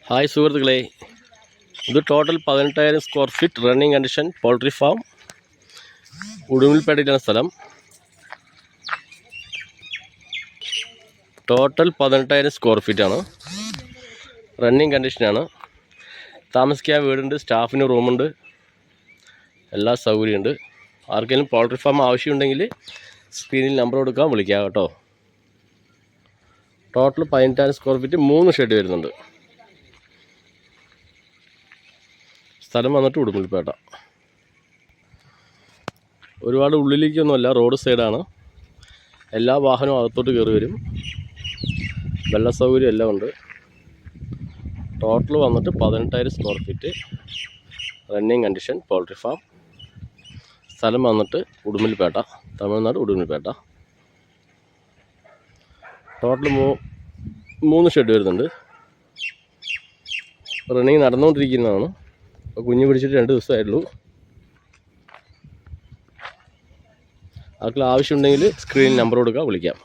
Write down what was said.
Hi സുഹൃത്തുക്കളെ, ഇത് total 18,000 square feet running condition poultry farm, ഉടുമ്പൽപേട്ടയിലാണ് സ്ഥലം. ടോട്ടൽ 18,000 സ്ക്വയർ ഫീറ്റാണ്, റണ്ണിങ് കണ്ടീഷനാണ്. താമസിക്കാൻ വീടുണ്ട്, സ്റ്റാഫിന് റൂമുണ്ട്, എല്ലാ സൗകര്യമുണ്ട്. ആർക്കെങ്കിലും പോൾട്രി ഫാം ആവശ്യമുണ്ടെങ്കിൽ സ്ക്രീനിൽ നമ്പർ കൊടുക്കാം, വിളിക്കാം കേട്ടോ. ടോട്ടൽ 18,000 സ്ക്വയർ ഫീറ്റ്, 3 ഷെഡ് വരുന്നുണ്ട്. സ്ഥലം വന്നിട്ട് ഉടുമ്പൽപേട്ട. ഒരുപാട് ഉള്ളിലേക്കൊന്നുമല്ല, റോഡ് സൈഡാണ്. എല്ലാ വാഹനവും അകത്തോട്ട് കയറി വരും. വെള്ള സൗകര്യം എല്ലാം ഉണ്ട്. ടോട്ടൽ വന്നിട്ട് 18,000 square feet, running condition poultry farm. സ്ഥലം വന്നിട്ട് ഉടുമ്പൽപേട്ട, തമിഴ്നാട് ഉടുമ്പൽപേട്ട. ടോട്ടൽ 3 ഷെഡ് വരുന്നുണ്ട്. റണ്ണിങ് നടന്നുകൊണ്ടിരിക്കുന്നതാണ്. കുഞ്ഞ് പിടിച്ചിട്ട് 2 ദിവസമായിട്ടുള്ളൂ. ആർക്കെങ്കിലും ആവശ്യമുണ്ടെങ്കിൽ സ്ക്രീനിൽ നമ്പർ കൊടുക്കുക, വിളിക്കാം.